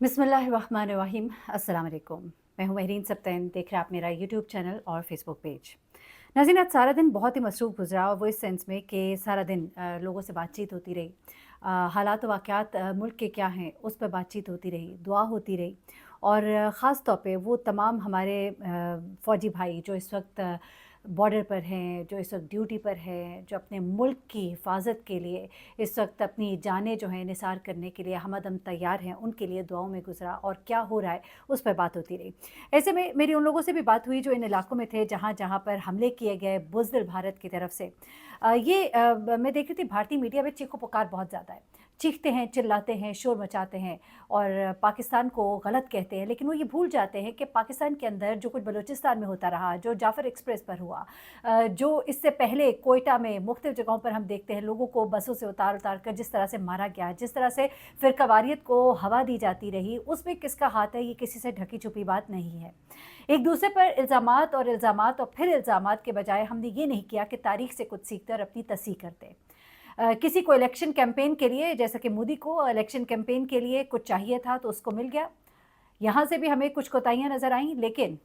बिस्मिल्लाहिर्रहमानिर्रहीम। अस्सलाम वालेकुम। मैं हूं महरीन सब्तैन। देख रहे हैं आप मेरा यूट्यूब चैनल और फेसबुक पेज। नाज़रीन, आज सारा दिन बहुत ही मसरूफ़ गुजरा और वो इस सेंस में कि सारा दिन लोगों से बातचीत होती रही, हालात वाक़यात मुल्क के क्या हैं उस पर बातचीत होती रही, दुआ होती रही। और ख़ास तौर पे वो तमाम हमारे फ़ौजी भाई जो इस वक्त बॉर्डर पर हैं, जो इस वक्त ड्यूटी पर हैं, जो अपने मुल्क की हिफाजत के लिए इस वक्त अपनी जानें जो हैं निसार करने के लिए हमदम तैयार हैं, उनके लिए दुआओं में गुजरा और क्या हो रहा है उस पर बात होती रही। ऐसे में मेरी उन लोगों से भी बात हुई जो इन इलाकों में थे जहाँ जहाँ पर हमले किए गए बुज़दिल भारत की तरफ से। मैं देख रही थी भारतीय मीडिया में चीखो पुकार बहुत ज़्यादा है। चीखते हैं, चिल्लाते हैं, शोर मचाते हैं और पाकिस्तान को गलत कहते हैं, लेकिन वो ये भूल जाते हैं कि पाकिस्तान के अंदर जो कुछ बलूचिस्तान में होता रहा, जो जाफ़र एक्सप्रेस पर हुआ, जो इससे पहले कोयटा में मुख्तलिफ़ जगहों पर हम देखते हैं लोगों को बसों से उतार उतार कर जिस तरह से मारा गया, जिस तरह से फ़िरकावारियत को हवा दी जाती रही, उसमें किसका हाथ है ये किसी से ढकी छुपी बात नहीं है। एक दूसरे पर इल्ज़ामात और फिर इल्ज़ामात के बजाय हमने ये नहीं किया कि तारीख़ से कुछ सीखते और अपनी तस्हीह करते। किसी को इलेक्शन कैंपेन के लिए, जैसा कि मोदी को इलेक्शन कैंपेन के लिए कुछ चाहिए था तो उसको मिल गया। यहाँ से भी हमें कुछ कोताहियाँ नज़र आईं, लेकिन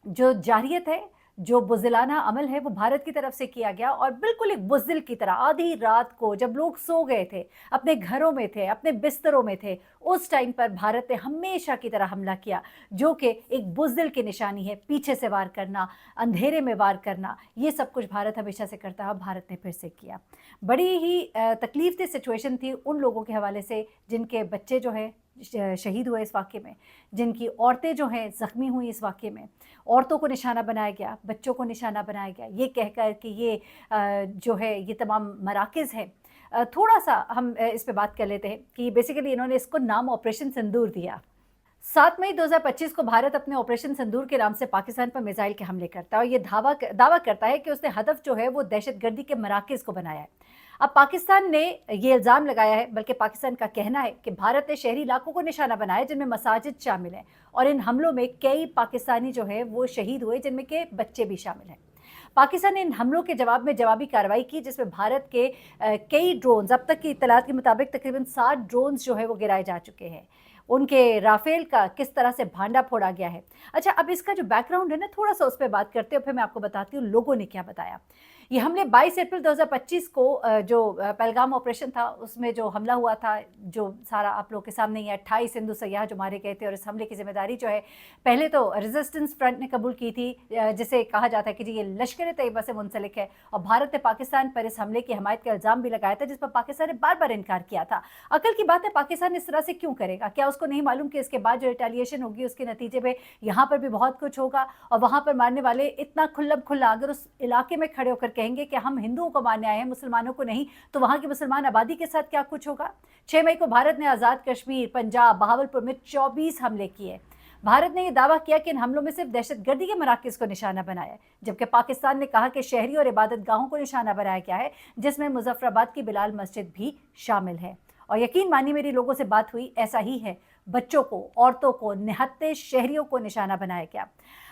जो जारियत है, जो बुज़दिलाना अमल है वो भारत की तरफ से किया गया और बिल्कुल एक बुज़दिल की तरह आधी रात को जब लोग सो गए थे, अपने घरों में थे, अपने बिस्तरों में थे, उस टाइम पर भारत ने हमेशा की तरह हमला किया, जो कि एक बुज़दिल की निशानी है। पीछे से वार करना, अंधेरे में वार करना, ये सब कुछ भारत हमेशा से करता है, भारत ने फिर से किया। बड़ी ही तकलीफ़ दह सिचुएशन थी उन लोगों के हवाले से जिनके बच्चे जो हैं शहीद हुए इस वाक़े में, जिनकी औरतें जो हैं ज़ख्मी हुई इस वाक़े में। औरतों को निशाना बनाया गया, बच्चों को निशाना बनाया गया, ये कहकर कि ये जो है ये तमाम मराकज़ हैं। थोड़ा-सा हम इस पे बात कर लेते हैं कि बेसिकली इन्होंने इसको नाम ऑपरेशन सिंदूर दिया। 7 मई 2025 को भारत अपने ऑपरेशन सिंदूर के नाम से पाकिस्तान पर मिसाइल के हमले करता है और ये दावा करता है कि उसने हदफ जो है वो दहशतगर्दी के मराकज़ को बनाया है। अब पाकिस्तान ने ये इल्ज़ाम लगाया है, बल्कि पाकिस्तान का कहना है कि भारत ने शहरी इलाकों को निशाना बनाया जिनमें मसाजिद शामिल हैं और इन हमलों में कई पाकिस्तानी जो है वो शहीद हुए, जिनमें के बच्चे भी शामिल हैं। पाकिस्तान ने इन हमलों के जवाब में जवाबी कार्रवाई की, जिसमें भारत के कई ड्रोन्स, अब तक की इत्तलात के मुताबिक तकरीबन 60 ड्रोन्स जो है वो गिराए जा चुके हैं। उनके राफेल का किस तरह से भांडा फोड़ा गया है। अच्छा, अब इसका जो बैकग्राउंड है ना, थोड़ा-सा उस पे बात करते हैं, फिर मैं आपको बताती हूँ लोगों ने क्या बताया। ये हमले 22 अप्रैल 2025 को जो पहलगाम ऑपरेशन था, उसमें जो हमला हुआ था, जो सारा आप लोगों के सामने ही है, 28 हिंदू सयाह जो मारे गए थे और इस हमले की ज़िम्मेदारी जो है पहले तो रेजिस्टेंस फ्रंट ने कबूल की थी, जिसे कहा जाता है कि जी ये लश्कर-ए-तैयबा से मुंसलिक है और भारत ने पाकिस्तान पर इस हमले की हमायत का इल्ज़ाम भी लगाया था, जिस पर पाकिस्तान ने बार-बार इनकार किया था। अकल की बात है, पाकिस्तान इस तरह से क्यों करेगा? क्या उसको नहीं मालूम कि इसके बाद जो रिटेलिएशन होगी उसके नतीजे में यहाँ पर भी बहुत कुछ होगा और वहाँ पर मारने वाले इतना खुल्लम-खुल्ला अगर उस इलाके में खड़े होकर कहेंगे कि हम हिंदुओं को मारने आए हैं, मुसलमानों को नहीं, तो वहाँ की मुसलमान आबादी के साथ क्या कुछ होगा? 6 मई को भारत ने आज़ाद कश्मीर, पंजाब, बहावलपुर में 24 हमले किए। भारत ने यह दावा किया कि इन हमलों में सिर्फ दहशतगर्दी के मराकज़ को निशाना बनाया है, जबकि पाकिस्तान ने कहा कि शहरी और इबादत गाहों को निशाना बनाया गया है, जिसमें मुजफ्फराबाद की बिलाल मस्जिद भी शामिल है। और यकीन मानिए मेरी लोगों से बात हुई, ऐसा ही है। बच्चों को, औरतों को, निहत्थे शहरियों को निशाना बनाया गया।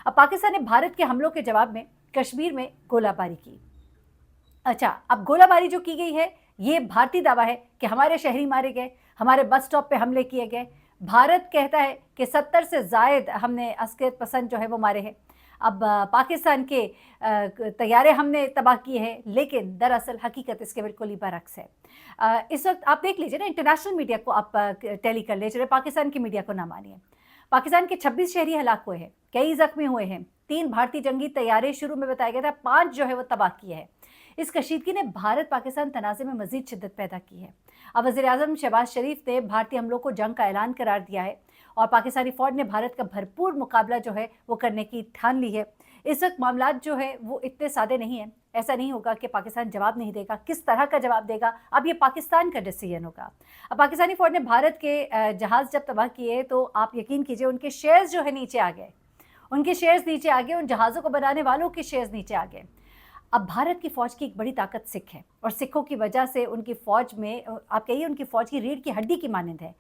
अब पाकिस्तान ने भारत के हमलों के जवाब में कश्मीर में गोलाबारी की। अच्छा, अब गोलाबारी जो की गई है, ये भारतीय दावा है कि हमारे शहरी मारे गए, हमारे बस स्टॉप पे हमले किए गए। भारत कहता है कि 70 से ज़ायद हमने अस्कियत पसंद जो है वो मारे हैं। अब पाकिस्तान के तैयारे हमने तबाह किए हैं, लेकिन दरअसल हकीकत इसके बिल्कुल ही बरअक्स है। इस वक्त आप देख लीजिए ना, इंटरनेशनल मीडिया को आप टैली कर लीजिए, पाकिस्तान की मीडिया को ना मानिए। पाकिस्तान के 26 शहरी हलाक हुए हैं, कई ज़ख्मी हुए हैं, 3 भारतीय जंगी तैयारे शुरू में बताया गया था, 5 जो है वो तबाह किए हैं। इस कशीदगी ने भारत पाकिस्तान तनाज़े में मज़ीद शिद्दत पैदा की है। अब वज़ीर-ए-आज़म शहबाज शरीफ ने भारतीय हमलों को जंग का ऐलान करार दिया है और पाकिस्तानी फ़ौज ने भारत का भरपूर मुकाबला जो है वो करने की ठान ली है। इस वक्त मामलात जो है वो इतने सादे नहीं हैं। ऐसा नहीं होगा कि पाकिस्तान जवाब नहीं देगा, किस तरह का जवाब देगा, अब ये पाकिस्तान का डिसीजन होगा। अब पाकिस्तानी फ़ौज ने भारत के जहाज़ जब तबाह किए तो आप यकीन कीजिए उनके शेयर्स जो है नीचे आ गए, उनके शेयर्स नीचे आ गए, उन जहाज़ों को बनाने वालों के शेयर्स नीचे आ गए। अब भारत की फ़ौज की एक बड़ी ताकत सिख है और सिखों की वजह से उनकी फ़ौज में आप कहिए उनकी फ़ौज की रीढ़ की हड्डी की मानंद है।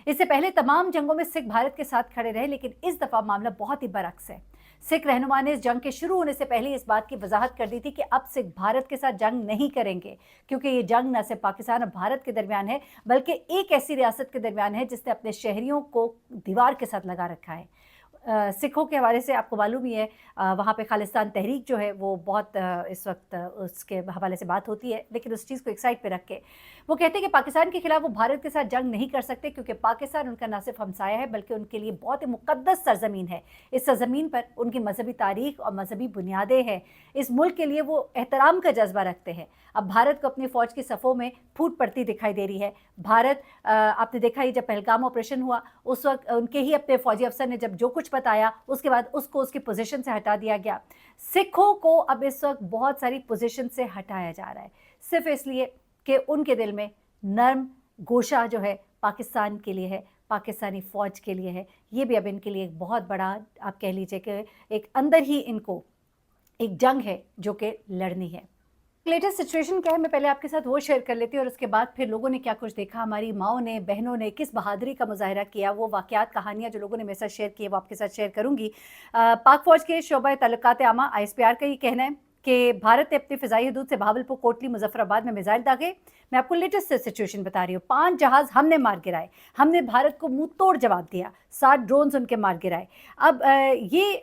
इससे पहले तमाम जंगों में सिख भारत के साथ खड़े रहे, लेकिन इस दफ़ा मामला बहुत ही बरअक्स है। सिख रहनुमा ने इस जंग के शुरू होने से पहले इस बात की वजाहत कर दी थी कि अब सिख भारत के साथ जंग नहीं करेंगे, क्योंकि ये जंग न सिर्फ पाकिस्तान और भारत के दरमियान है बल्कि एक ऐसी रियासत के दरमियान है जिसने अपने शहरियों को दीवार के साथ लगा रखा है। सिखों के हवाले से आपको मालूम ही है, वहाँ पे खालिस्तान तहरीक जो है वो बहुत इस वक्त उसके हवाले से बात होती है, लेकिन उस चीज़ को एक साइड पे रख के वो कहते हैं कि पाकिस्तान के खिलाफ वो भारत के साथ जंग नहीं कर सकते, क्योंकि पाकिस्तान उनका ना सिर्फ हमसाया है बल्कि उनके लिए बहुत ही मुक़द्दस सरज़मीन है। इस सरज़मीन पर उनकी मजहबी तारीख और मजहबी बुनियादें हैं। इस मुल्क के लिए वो एहतराम का जज्बा रखते हैं। अब भारत को अपनी फ़ौज की सफ़ों में फूट पड़ती दिखाई दे रही है। भारत, आपने देखा ही जब पहलगाम ऑपरेशन हुआ उस वक्त उनके ही अपने फ़ौजी अफसर ने जब जो कुछ बताया उसके बाद उसको उसकी पोजीशन से हटा दिया गया। सिखों को अब इस वक्त बहुत सारी पोजीशन से हटाया जा रहा है, सिर्फ इसलिए कि उनके दिल में नर्म गोशा जो है पाकिस्तान के लिए है, पाकिस्तानी फ़ौज के लिए है। ये भी अब इनके लिए एक बहुत बड़ा, आप कह लीजिए कि एक अंदर ही इनको एक जंग है जो कि लड़नी है। लेटेस्ट सिचुएशन क्या है, मैं पहले आपके साथ वो शेयर कर लेती हूँ और उसके बाद फिर लोगों ने क्या कुछ देखा, हमारी माओं ने, बहनों ने किस बहादुरी का मुजाहरा किया, वो वाक़यात, कहानियाँ जो लोगों ने मेरे साथ शेयर की है वो आपके साथ शेयर करूँगी। पाक फ़ौज के शोबा तल्लुकात आमा ISPR का ये कहना है कि भारत ने अपनी फ़िज़ाई हदूद से बहावलपुर, कोटली, मुज़फ़्फ़राबाद में मिसाइल दागे। मैं आपको लेटेस्ट सिचुएशन बता रही हूँ। 5 जहाज़ हमने मार गिराए, हमने भारत को मुँह तोड़ जवाब दिया, 7 ड्रोन्स उनके मार गिराए। अब ये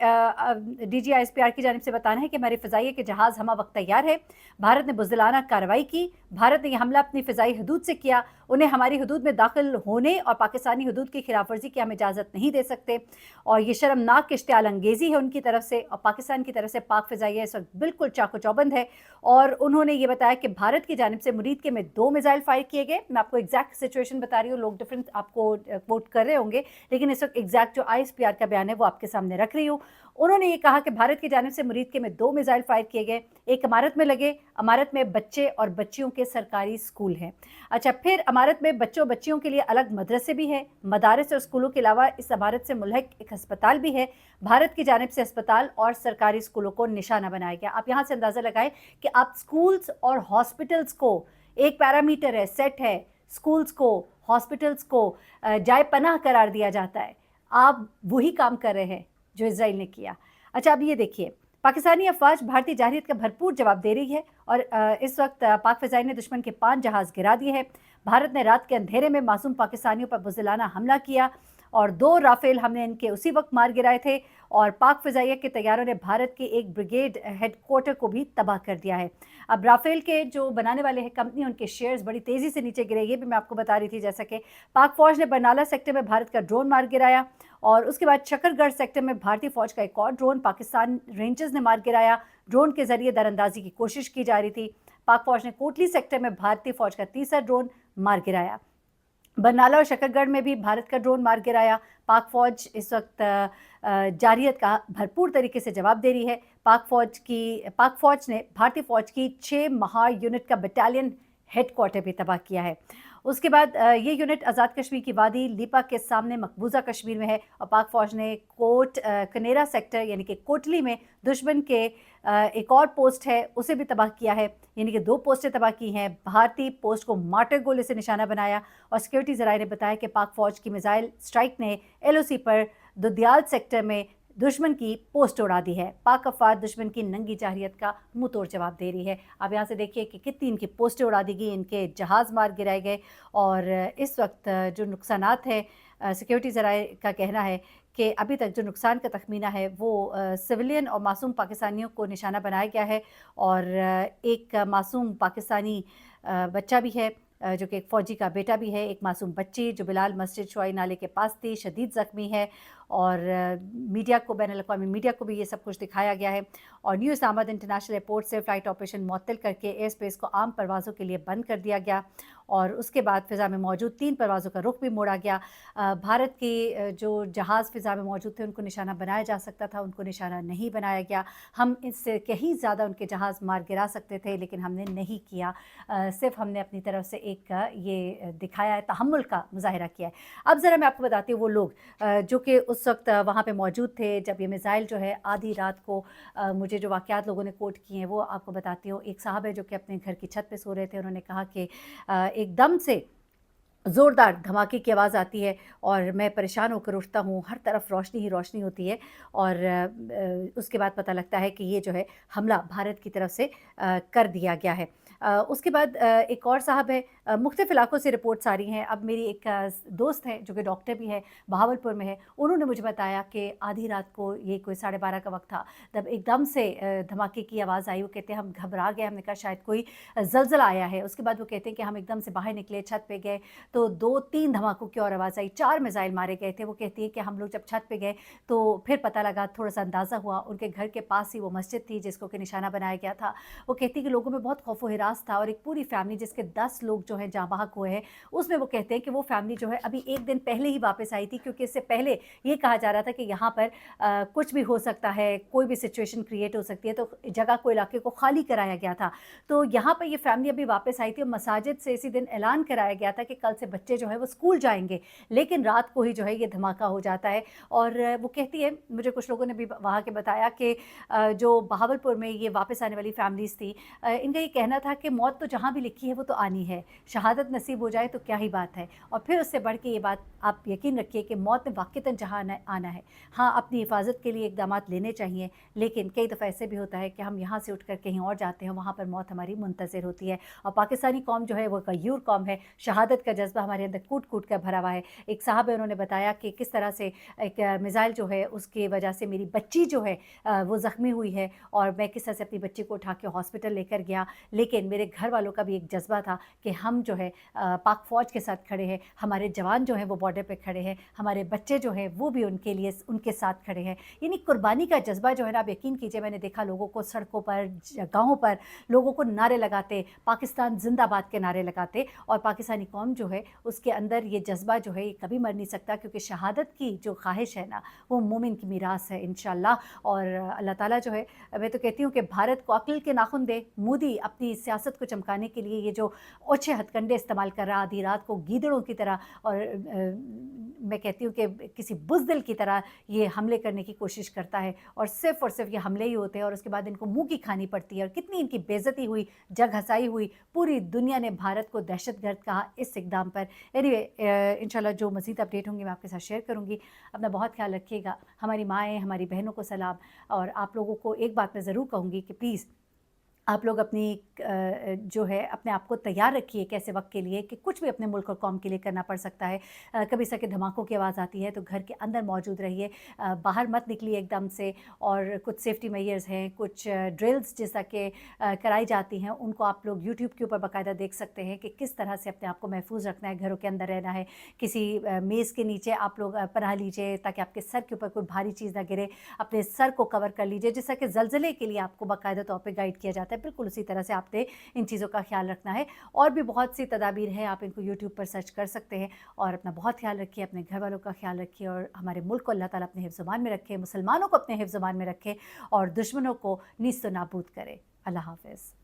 DG ISPR की जानिब से बताना है कि हमारे फ़िज़ाइया के जहाज़ हमा वक्त तैयार है। भारत ने बुज़दिलाना कार्रवाई की, भारत ने यह हमला अपनी फ़िज़ाई हदूद से किया। उन्हें हमारी हदूद में दाखिल होने और पाकिस्तानी हदूद की खिलाफ वर्जी की हम इजाज़त नहीं दे सकते, और ये शर्मनाक इश्तियाल अंगेज़ी है उनकी तरफ से, और पाकिस्तान की तरफ से पाक फ़िज़ाइया इस वक्त बिल्कुल चाको चौबंद है। और उन्होंने ये बताया कि भारत की जानिब से मुरीद के में 2 मिसाइल फायर किए गए। मैं आपको एग्जैक्ट सिचुएशन बता रही हूँ, लोग डिफरेंट आपको कोट कर रहे होंगे, लेकिन इस वक्त एग्जैक्ट जो ISPR का बयान है वो आपके सामने रख रही हूँ। उन्होंने ये कहा कि भारत की जानिब से मुरीद के में 2 मिसाइल फायर किए गए, एक इमारत में लगे। इमारत में बच्चे और बच्चियों के सरकारी स्कूल हैं। अच्छा, फिर इमारत में बच्चों बच्चियों के लिए अलग मदरसे भी हैं। मदारस और स्कूलों के अलावा इस इमारत से मुल्हक एक अस्पताल भी है। भारत की जानिब से अस्पताल और सरकारी स्कूलों को निशाना बनाया गया। आप यहाँ से अंदाज़ा लगाएं कि आप स्कूल्स और हॉस्पिटल्स को, एक पैरामीटर है, सेट है, स्कूल्स को, हॉस्पिटल्स को जाए पनाह करार दिया जाता है। आप वही काम कर रहे हैं जो इजराइल ने किया। अच्छा, अब ये देखिए, पाकिस्तानी अफवाज भारतीय जारहियत का भरपूर जवाब दे रही है और इस वक्त पाक फ़िज़ाई ने दुश्मन के 5 जहाज़ गिरा दिए हैं। भारत ने रात के अंधेरे में मासूम पाकिस्तानियों पर बुज़दिलाना हमला किया और 2 राफेल हमने इनके उसी वक्त मार गिराए थे, और पाक फ़िज़ाइया के तैयारों ने भारत के एक ब्रिगेड हेडक्वार्टर को भी तबाह कर दिया है। अब राफेल के जो बनाने वाले हैं कंपनी, उनके शेयर्स बड़ी तेज़ी से नीचे गिरे, ये भी मैं आपको बता रही थी। जैसा कि पाक फ़ौज ने बरनाला सेक्टर में भारत का ड्रोन मार गिराया, और उसके बाद शकरगढ़ सेक्टर में भारतीय फ़ौज का एक और ड्रोन पाकिस्तान रेंजर्स ने मार गिराया। ड्रोन के ज़रिए दरअंदाजी की कोशिश की जा रही थी। पाक फ़ौज ने कोटली सेक्टर में भारतीय फ़ौज का तीसरा ड्रोन मार गिराया। बरनाला और शकरगढ़ में भी भारत का ड्रोन मार गिराया। पाक फ़ौज इस वक्त जारहियत का भरपूर तरीके से जवाब दे रही है। पाक फ़ौज ने भारतीय फ़ौज की 6 महार यूनिट का बटालियन हेडक्वार्टर भी तबाह किया है। उसके बाद ये यूनिट आज़ाद कश्मीर की वादी लीपा के सामने मकबूजा कश्मीर में है, और पाक फ़ौज ने कनेरा सेक्टर यानी कि कोटली में दुश्मन के एक और पोस्ट है उसे भी तबाह किया है, यानी कि 2 पोस्टें तबाह की हैं। भारतीय पोस्ट को मार्टर गोले से निशाना बनाया, और सिक्योरिटी ज़राए ने बताया कि पाक फ़ौज की मिसाइल स्ट्राइक ने LOC पर दुदियाल सेक्टर में दुश्मन की पोस्ट उड़ा दी है। पाक अफवाज दुश्मन की नंगी जारहियत का मुंह तोड़ जवाब दे रही है। आप यहाँ से देखिए कि कितनी इनकी पोस्टें उड़ा दी गई, इनके जहाज़ मार गिराए गए, और इस वक्त जो नुकसानात हैं, सिक्योरिटी ज़राए का कहना है कि अभी तक जो नुकसान का तखमीना है वो सिविलियन और मासूम पाकिस्तानियों को निशाना बनाया गया है, और एक मासूम पाकिस्तानी बच्चा भी है जो कि एक फ़ौजी का बेटा भी है। एक मासूम बच्ची जो बिलाल मस्जिद शुआई नाले के पास थी, शदीद ज़ख्मी है, और मीडिया को, बैनुल-अक़वामी मीडिया को भी ये सब कुछ दिखाया गया है। और न्यू इस्लामाबाद इंटरनेशनल एयरपोर्ट से फ़्लाइट ऑपरेशन मुअत्तल करके एयर स्पेस को आम परवाज़ों के लिए बंद कर दिया गया, और उसके बाद फ़िज़ा में मौजूद 3 परवाज़ों का रुख भी मोड़ा गया। भारत के जो जहाज़ फ़िज़ा में मौजूद थे उनको निशाना बनाया जा सकता था, उनको निशाना नहीं बनाया गया। हम इससे कहीं ज़्यादा उनके जहाज़ मार गिरा सकते थे, लेकिन हमने नहीं किया। सिर्फ हमने अपनी तरफ से एक ये दिखाया है, तहम्मुल का मुज़ाहिरा किया है। अब ज़रा मैं आपको बताती हूँ वो लोग जो कि उस वक्त वहाँ पे मौजूद थे जब ये मिसाइल जो है आधी रात को, मुझे जो वाक़यात लोगों ने कोट किए हैं वो आपको बताती हूँ। एक साहब है जो कि अपने घर की छत पे सो रहे थे, उन्होंने कहा कि एकदम से ज़ोरदार धमाके की आवाज़ आती है और मैं परेशान होकर उठता हूँ, हर तरफ रोशनी ही रोशनी होती है और उसके बाद पता लगता है कि ये जो है हमला भारत की तरफ से कर दिया गया है। उसके बाद एक और साहब हैं, मुख्तलिफ़ इलाकों से रिपोर्ट्स आ रही हैं। अब मेरी एक दोस्त है जो कि डॉक्टर भी है, बहावलपुर में है, उन्होंने मुझे बताया कि आधी रात को ये कोई 12:30 का वक़्त था, तब एकदम से धमाके की आवाज़ आई। वो कहते हैं हम घबरा गए, हमने कहा शायद कोई ज़लज़ला आया है। उसके बाद वो कहते हैं कि हम एकदम से बाहर निकले, छत पे गए तो 2-3 धमाकों की और आवाज़ आई, 4 मिसाइल मारे गए थे। वो कहती है कि हम लोग जब छत पे गए तो फिर पता लगा, थोड़ा-सा अंदाज़ा हुआ, उनके घर के पास ही वो मस्जिद थी जिसको कि निशाना बनाया गया था। वो कहती है कि लोगों में बहुत खौफ़-ओ-हिरास था और एक पूरी फैमिली जिसके 10 लोग जो हैं जाँ-बहक हुए हैं, उसमें वो कहते हैं कि वो फैमिली जो है अभी 1 दिन पहले ही वापस आई थी, क्योंकि इससे पहले ये कहा जा रहा था कि यहाँ पर कुछ भी हो सकता है, कोई भी सिचुएशन क्रिएट हो सकती है, तो जगह को, इलाके को खाली कराया गया था। तो यहाँ पर ये फैमिली अभी वापस आई थी और मसाजिद से इसी दिन ऐलान कराया गया था कि कल से बच्चे जो है वो स्कूल जाएँगे, लेकिन रात को ही जो है ये धमाका हो जाता है। और वो कहती है, मुझे कुछ लोगों ने भी वहाँ के बताया कि जो बहावलपुर में ये वापस आने वाली फैमिलीज़ थी, इनका ये कहना था कि मौत तो जहाँ भी लिखी है वो तो आनी है, शहादत नसीब हो जाए तो क्या ही बात है। और फिर उससे बढ़ के ये बात आप यकीन रखिए कि मौत ने वाक़तन जहाँ आना आना है। हाँ, अपनी हिफाज़त के लिए इक़दामात लेने चाहिए, लेकिन कई दफ़ा ऐसे भी होता है कि हम यहाँ से उठकर कहीं और जाते हैं, वहाँ पर मौत हमारी मुंतज़िर होती है। और पाकिस्तानी कौम जो है वो गयूर कौम है, शहादत का जज़्बा हमारे अंदर कूट-कूट कर भरा हुआ है। एक साहब है, उन्होंने बताया कि किस तरह से एक मिसाइल जो है उसकी वजह से मेरी बच्ची जो है वो ज़ख्मी हुई है और मैं किस तरह से अपनी बच्ची को उठा के हॉस्पिटल लेकर गया। लेकिन मेरे घर वालों का भी एक जज़्बा था कि हम जो है पाक फ़ौज के साथ खड़े हैं, हमारे जवान जो हैं वो बॉर्डर पे खड़े हैं, हमारे बच्चे जो हैं वो भी उनके लिए उनके साथ खड़े हैं। यानी कुर्बानी का जज़्बा जो है ना, आप यकीन कीजिए, मैंने देखा लोगों को सड़कों पर, जगहों पर लोगों को नारे लगाते, पाकिस्तान ज़िंदाबाद के नारे लगाते। और पाकिस्तानी कौम जो है उसके अंदर ये जज़्बा जो है ये कभी मर नहीं सकता, क्योंकि शहादत की जो ख़्वाहिश है ना, वो मोमिन की मीरास है इंशाअल्लाह। और अल्लाह ताला जो है, मैं तो कहती हूँ कि भारत को अक्ल के नाखुन दे। मोदी अपनी सियासत को चमकाने के लिए ये जो ओछे हथकंडे इस्तेमाल कर रहा, आधी रात को गीदड़ों की तरह और मैं कहती हूँ कि किसी बुज़दिल की तरह ये हमले करने की कोशिश करता है, और सिर्फ़ ये हमले ही होते हैं और उसके बाद इनको मुँह की खानी पड़ती है। और कितनी इनकी बेइज़्ज़ती हुई, जग हँसाई हुई, पूरी दुनिया ने भारत को दहशतगर्द कहा इस इक़दाम पर। एनीवे, इंशाल्लाह जो मज़ीद अपडेट होंगी मैं आपके साथ शेयर करूँगी। अपना बहुत ख़्याल रखिएगा। हमारी माएँ, हमारी बहनों को सलाम। और आप लोगों को एक बात मैं ज़रूर कहूँगी कि प्लीज़ आप लोग अपनी जो है अपने आप को तैयार रखिए एक ऐसे वक़्त के लिए कि कुछ भी अपने मुल्क और कौम के लिए करना पड़ सकता है। कभी सके धमाकों की आवाज़ आती है तो घर के अंदर मौजूद रहिए, बाहर मत निकलिए एकदम से। और कुछ सेफ्टी मेजर्स हैं, कुछ ड्रिल्स जैसा कि कराई जाती हैं, उनको आप लोग यूट्यूब के ऊपर बाकायदा देख सकते हैं कि किस तरह से अपने आप को महफूज रखना है, घरों के अंदर रहना है। किसी मेज़ के नीचे आप लोग पनाह लीजिए ताकि आपके सर के ऊपर कोई भारी चीज़ ना गिरे। अपने सर को कवर कर लीजिए, जैसा कि ज़लज़ले के लिए आपको बाकायदा तौर पे गाइड किया जाता है, बिल्कुल उसी तरह से आपने इन चीज़ों का ख़्याल रखना है। और भी बहुत सी तदाबीर हैं, आप इनको यूट्यूब पर सर्च कर सकते हैं। और अपना बहुत ख़्याल रखिए, अपने घर वालों का ख़्याल रखिए और हमारे मुल्क को अल्लाह ताला अपने हिफ्ज़-ओ-मान में रखे, मुसलमानों को अपने हिफ्ज़-ओ-मान में रखे और दुश्मनों को नीस्त-ओ-नाबूद करे। अल्लाह हाफ़िज़।